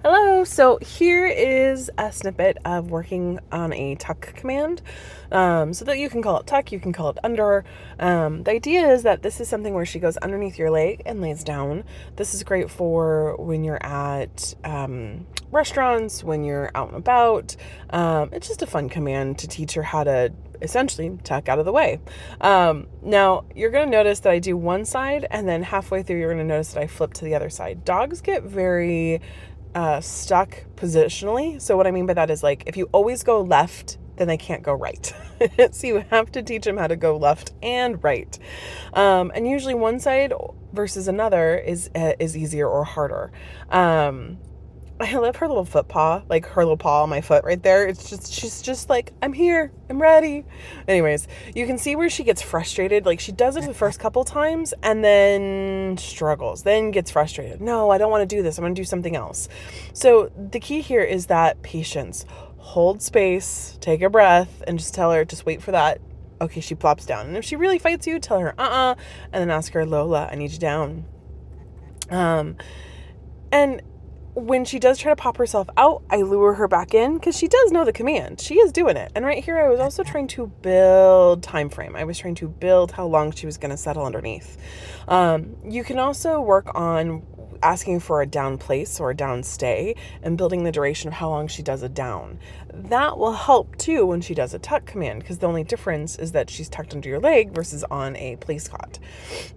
Hello, so here is a snippet of working on a tuck command. So that you can call it tuck, you can call it under. The idea is that this is something where she goes underneath your leg and lays down. This is great for when you're at restaurants, when you're out and about. It's just a fun command to teach her how to essentially tuck out of the way. Now you're going to notice that I do one side, and then halfway through you're going to notice that I flip to the other side. Dogs get very stuck positionally. So what I mean by that is, like, if you always go left, then they can't go right. So you have to teach them how to go left and right. And usually one side versus another is easier or harder. I love her little foot paw, like her little paw on my foot right there. She's just like, I'm here, I'm ready. Anyways, you can see where she gets frustrated. Like, she does it the first couple times and then struggles, then gets frustrated. No, I don't want to do this. I'm going to do something else. So the key here is that patience. Hold space, take a breath, and just tell her, just wait for that. Okay, she plops down. And if she really fights you, tell her, and then ask her, Lola, I need you down. And when she does try to pop herself out, I lure her back in because she does know the command. She is doing it. And right here, I was also trying to build time frame. I was trying to build how long she was going to settle underneath. You can also work on asking for a down place or a down stay and building the duration of how long she does a down. That will help too when she does a tuck command, because the only difference is that she's tucked under your leg versus on a place cot.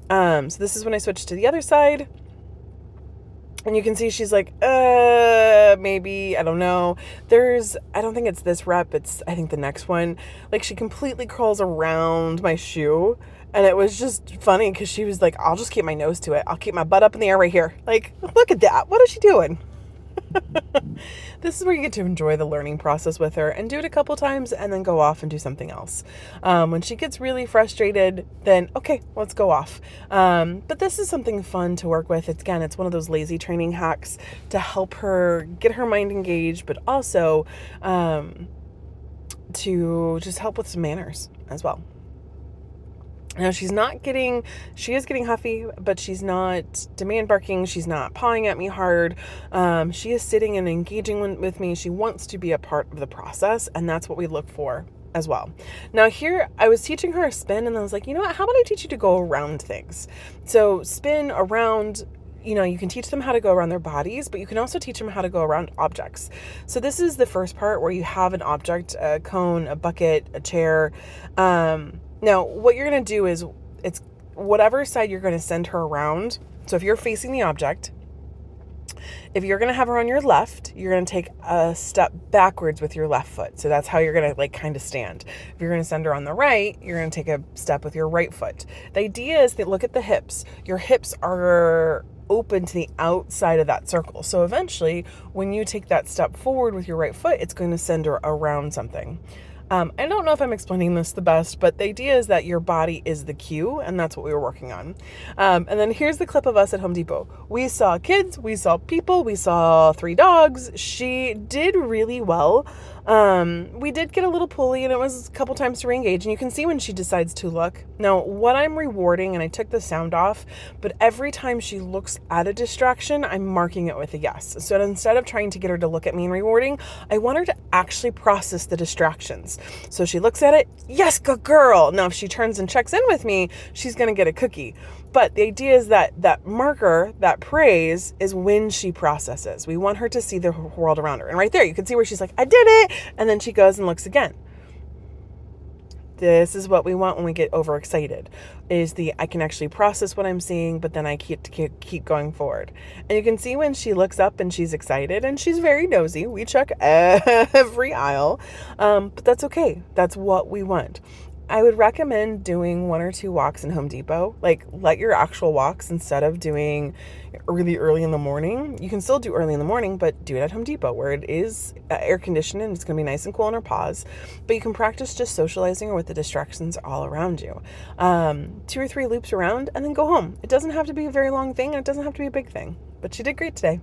So this is when I switch to the other side. And you can see she's like, maybe, I don't know. I don't think it's this rep. I think the next one. Like, she completely crawls around my shoe. And it was just funny because she was like, I'll just keep my nose to it. I'll keep my butt up in the air right here. Like, look at that. What is she doing? This is where you get to enjoy the learning process with her and do it a couple times and then go off and do something else. When she gets really frustrated, then okay, let's go off. But this is something fun to work with. It's one of those lazy training hacks to help her get her mind engaged, but also to just help with some manners as well. Now, she is getting huffy, but she's not demand barking. She's not pawing at me hard. She is sitting and engaging with me. She wants to be a part of the process, and that's what we look for as well. Now here, I was teaching her a spin, and I was like, you know what? How about I teach you to go around things? So spin around. You can teach them how to go around their bodies, but you can also teach them how to go around objects. So this is the first part where you have an object, a cone, a bucket, a chair. Now, what you're going to do is, it's whatever side you're going to send her around. So if you're facing the object, if you're going to have her on your left, you're going to take a step backwards with your left foot. So that's how you're going to kind of stand. If you're going to send her on the right, you're going to take a step with your right foot. The idea is that, look at the hips. Your hips are open to the outside of that circle. So eventually, when you take that step forward with your right foot, it's going to send her around something. I don't know if I'm explaining this the best, but the idea is that your body is the cue, and that's what we were working on. And then here's the clip of us at Home Depot. We saw kids, we saw people, we saw 3 dogs. She did really well. We did get a little pulley, and it was a couple times to re-engage, and you can see when she decides to look. Now, what I'm rewarding, and I took the sound off, but every time she looks at a distraction, I'm marking it with a yes. So instead of trying to get her to look at me and rewarding, I want her to actually process the distractions. So she looks at it, yes, good girl. Now, if she turns and checks in with me, she's going to get a cookie. But the idea is that marker, that praise, is when she processes. We want her to see the world around her. And right there, you can see where she's like, I did it. And then she goes and looks again. This is what we want when we get overexcited, is I can actually process what I'm seeing, but then I keep going forward. And you can see when she looks up and she's excited, and she's very nosy. We check every aisle, but that's okay. That's what we want. I would recommend doing 1 or 2 walks in Home Depot. Like, let your actual walks, instead of doing really early in the morning. You can still do early in the morning, but do it at Home Depot where it is air conditioned and it's going to be nice and cool on her paws. But you can practice just socializing her with the distractions all around you. 2 or 3 loops around and then go home. It doesn't have to be a very long thing, and it doesn't have to be a big thing. But she did great today.